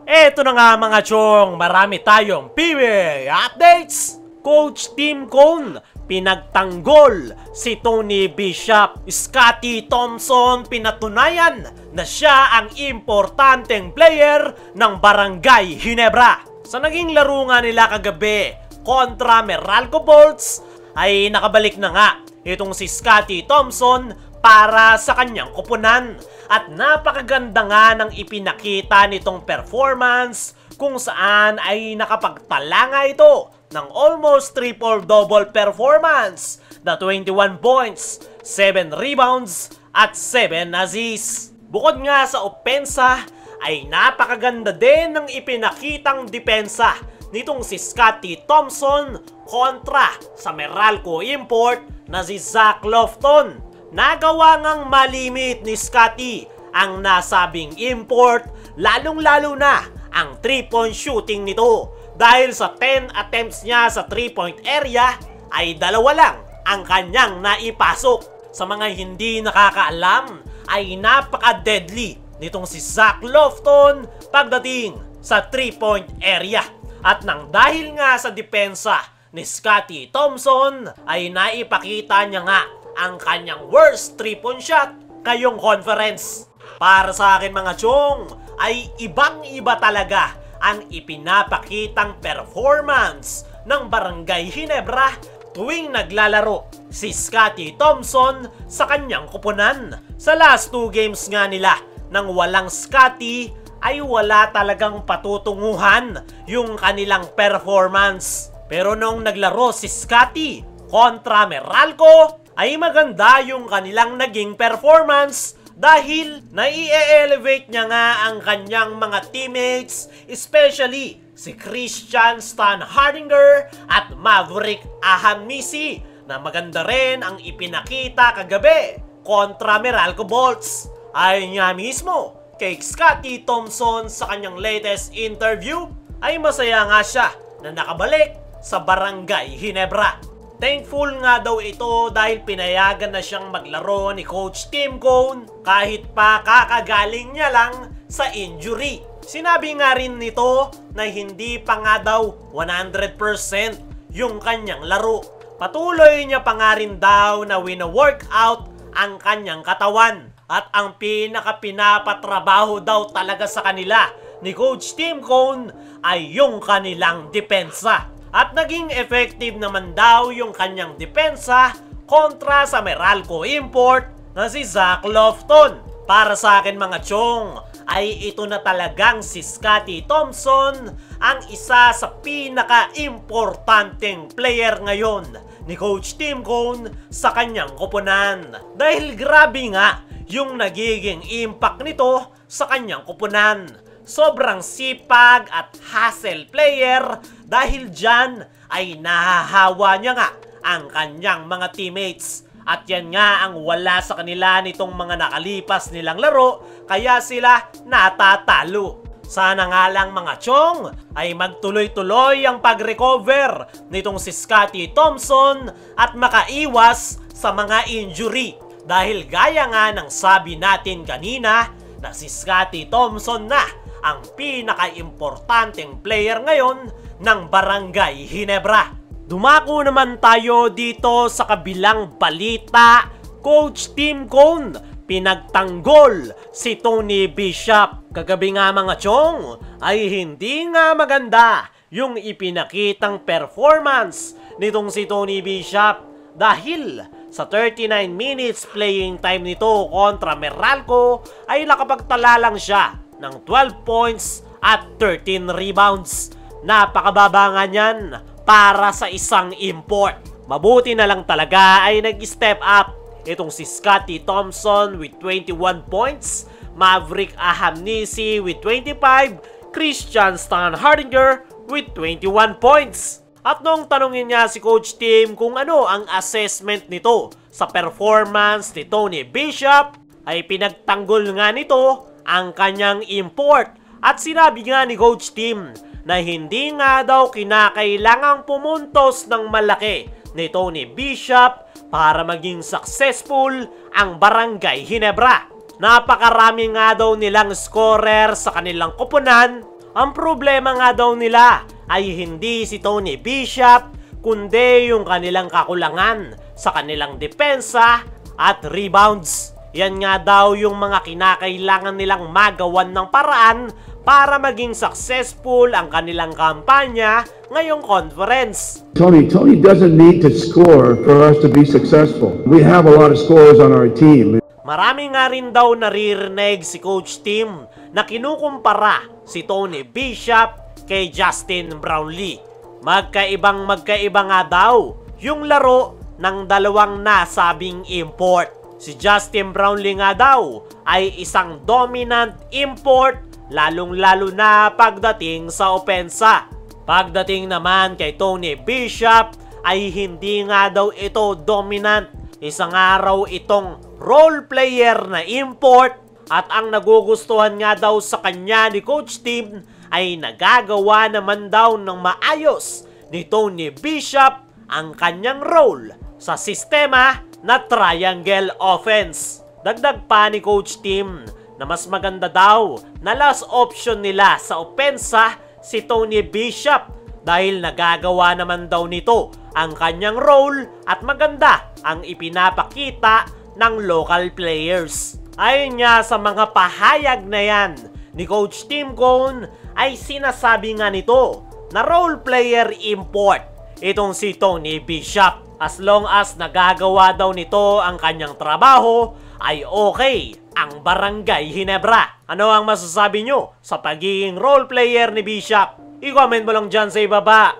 Eto na nga mga chong, marami tayong PBA updates. Coach Tim Cone, pinagtanggol si Tony Bishop. Scottie Thompson, pinatunayan na siya ang importanteng player ng Barangay Ginebra. Sa naging laro nga nila kagabi kontra Meralco Bolts, ay nakabalik na nga itong si Scottie Thompson para sa kanyang kupunan. At napakaganda nga ng ipinakita nitong performance kung saan ay nakapagtala nga ito ng almost triple-double performance na 21 points, 7 rebounds at 7 assists. Bukod nga sa opensa ay napakaganda din ng ipinakitang depensa nitong si Scottie Thompson kontra sa Meralco import na si Zach Lofton. Nagawa ngang malimit ni Scottie ang nasabing import, lalong-lalo na ang 3-point shooting nito. Dahil sa 10 attempts niya sa 3-point area, ay 2 lang ang kanyang naipasok. Sa mga hindi nakakaalam, ay napaka-deadly nitong si Zach Lofton pagdating sa 3-point area. At nang dahil nga sa depensa ni Scottie Thompson, ay naipakita niya nga ang kanyang worst 3-point shot ngayong conference. Para sa akin mga chong, ay ibang-iba talaga ang ipinapakitang performance ng Barangay Ginebra tuwing naglalaro si Scottie Thompson sa kanyang kupunan. Sa last 2 games nga nila nang walang Scottie, ay wala talagang patutunguhan yung kanilang performance. Pero nung naglaro si Scottie kontra Meralco, ay maganda yung kanilang naging performance dahil nai-elevate niya nga ang kanyang mga teammates, especially si Christian Stan Hardinger at Maverick Ahamisi, na maganda rin ang ipinakita kagabi kontra Meralco Bolts. Ayon nga mismo kay Scottie Thompson sa kanyang latest interview, ay masaya nga siya na nakabalik sa Barangay Ginebra. Thankful nga daw ito dahil pinayagan na siyang maglaro ni Coach Tim Cone kahit pa kakagaling niya lang sa injury. Sinabi nga rin nito na hindi pa nga daw 100% yung kanyang laro. Patuloy niya pa nga rin daw na wina-workout ang kanyang katawan. At ang pinaka-pinapatrabaho daw talaga sa kanila ni Coach Tim Cone ay yung kanilang depensa. At naging effective naman daw yung kanyang depensa kontra sa Meralco import na si Zach Lofton. Para sa akin mga chong, ay ito na talagang si Scottie Thompson ang isa sa pinaka-importanteng player ngayon ni Coach Tim Cone sa kanyang kupunan. Dahil grabe nga yung nagiging impact nito sa kanyang kupunan. Sobrang sipag at hustle player dahil dyan ay nahahawa niya nga ang kanyang mga teammates. At yan nga ang wala sa kanila nitong mga nakalipas nilang laro, kaya sila natatalo. Sana nga lang mga chong ay magtuloy-tuloy ang pag-recover nitong si Scottie Thompson at makaiwas sa mga injury. Dahil gaya nga ng sabi natin kanina na si Scottie Thompson na ang pinaka-importanteng player ngayon ng Barangay Ginebra. Dumako naman tayo dito sa kabilang balita. Coach Tim Cone, pinagtanggol si Tony Bishop. Kagabi nga mga chong, ay hindi nga maganda yung ipinakitang performance nitong si Tony Bishop dahil sa 39 minutes playing time nito kontra Meralco ay nakapagtala lang siya ng 12 points at 13 rebounds. Napakababa nga niyan para sa isang import. Mabuti na lang talaga ay nag-step up itong si Scottie Thompson with 21 points, Maverick Ahamisi with 25, Christian Stan Hardinger with 21 points. At nung tanongin niya si Coach Tim kung ano ang assessment nito sa performance ni Tony Bishop, ay pinagtanggol nga nito ang kanyang import. At sinabi nga ni Coach Tim na hindi nga daw kinakailangang pumuntos ng malaki ni Tony Bishop para maging successful ang Barangay Ginebra. Napakarami nga daw nilang scorer sa kanilang koponan Ang problema nga daw nila ay hindi si Tony Bishop, kundi yung kanilang kakulangan sa kanilang depensa at rebounds. Yan nga daw yung mga kinakailangan nilang magawan ng paraan para maging successful ang kanilang kampanya ngayong conference. Tony doesn't need to score for us to be successful. We have a lot of scorers on our team. Marami nga rin daw naririnig si Coach Tim na kinukumpara si Tony Bishop kay Justin Brownlee. Magkaiba nga daw yung laro ng dalawang nasabing import. Si Justin Brownlee nga daw ay isang dominant import, lalong-lalo na pagdating sa opensa. Pagdating naman kay Tony Bishop ay hindi nga daw ito dominant. Isang araw itong role player na import, at ang nagugustuhan nga daw sa kanya ni Coach Tim ay nagagawa naman daw ng maayos ni Tony Bishop ang kanyang role sa sistema na triangle offense. Dagdag pa ni Coach Tim na mas maganda daw na last option nila sa opensa si Tony Bishop dahil nagagawa naman daw nito ang kanyang role at maganda ang ipinapakita ng local players. Ayon nga sa mga pahayag na yan ni Coach Tim Cone ay sinasabi nga nito na role player import itong si Tony Bishop. As long as nagagawa daw nito ang kanyang trabaho, ay okay ang Barangay Ginebra. Ano ang masasabi nyo sa pagiging role player ni Bishop? I-comment mo lang dyan sa ibaba.